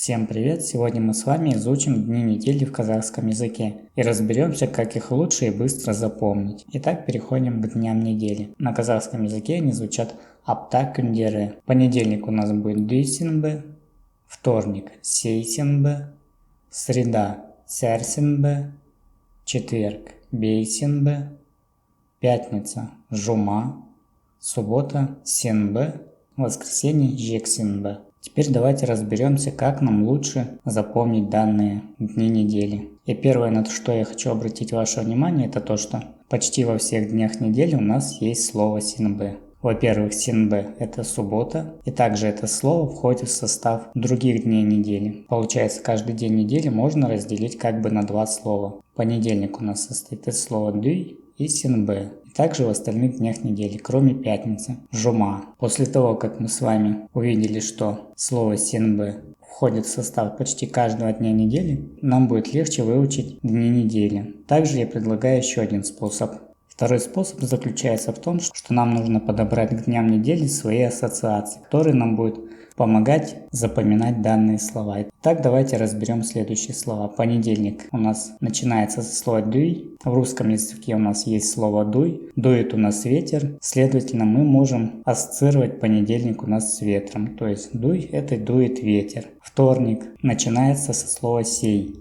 Всем привет! Сегодня мы с вами изучим дни недели в казахском языке и разберемся, как их лучше и быстро запомнить. Итак, переходим к дням недели. На казахском языке они звучат апта күндері. Понедельник у нас будет дүйсенбі, вторник сейсенбі, среда сәрсенбі, четверг бейсенбі, пятница жума, суббота сенбі, воскресенье жексенбі. Теперь давайте разберемся, как нам лучше запомнить данные дни недели. И первое, на что я хочу обратить ваше внимание, это то, что почти во всех днях недели у нас есть слово сенбі. Во-первых, сенбі – это суббота, и также это слово входит в состав других дней недели. Получается, каждый день недели можно разделить как бы на два слова. Понедельник у нас состоит из слова дүй и сенбі. Также в остальных днях недели, кроме пятницы, жума. После того, как мы с вами увидели, что слово сенбі входит в состав почти каждого дня недели, нам будет легче выучить дни недели. Также я предлагаю еще один способ. Второй способ заключается в том, что нам нужно подобрать к дням недели свои ассоциации, которые нам будут помогать запоминать данные слова. Итак, давайте разберем следующие слова. Понедельник у нас начинается со слова дүй. В русском языке у нас есть слово дуй. Дует у нас ветер. Следовательно, мы можем ассоциировать понедельник у нас с ветром. То есть дуй – это дует ветер. Вторник начинается со слова сей.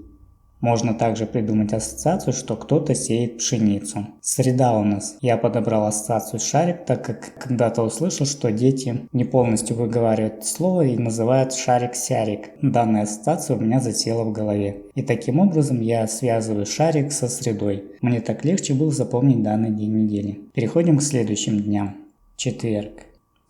Можно также придумать ассоциацию, что кто-то сеет пшеницу. Среда у нас. Я подобрал ассоциацию шарик, так как когда-то услышал, что дети не полностью выговаривают слово и называют шарик-сярик. Данная ассоциация у меня засела в голове. И таким образом я связываю шарик со средой. Мне так легче было запомнить данный день недели. Переходим к следующим дням. Четверг.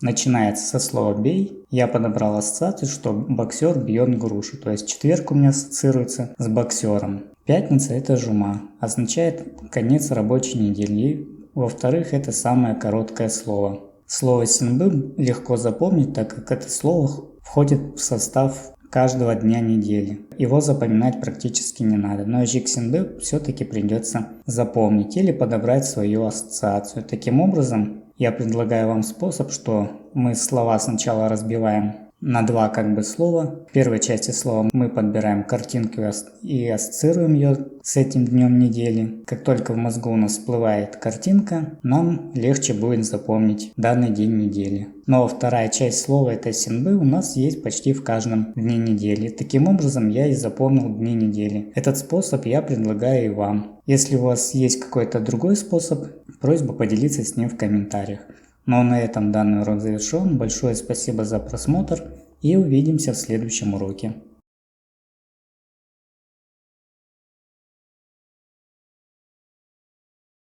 Начинается со слова «бей». Я подобрал ассоциацию, что боксер бьет грушу. То есть четверг у меня ассоциируется с боксером. Пятница – это жума. Означает конец рабочей недели. Во-вторых, это самое короткое слово. Слово сенбі легко запомнить, так как это слово входит в состав каждого дня недели. Его запоминать практически не надо. Но жексенбі все-таки придется запомнить или подобрать свою ассоциацию. Таким образом, я предлагаю вам способ, что мы слова сначала разбиваем на два слова. В первой части слова мы подбираем картинку и ассоциируем ее с этим днем недели. Как только в мозгу у нас всплывает картинка, нам легче будет запомнить данный день недели. Но вторая часть слова, это сенбі, у нас есть почти в каждом дне недели. Таким образом я и запомнил дни недели. Этот способ я предлагаю и вам. Если у вас есть какой-то другой способ, просьба поделиться с ним в комментариях. Ну а на этом данный урок завершен. Большое спасибо за просмотр и увидимся в следующем уроке.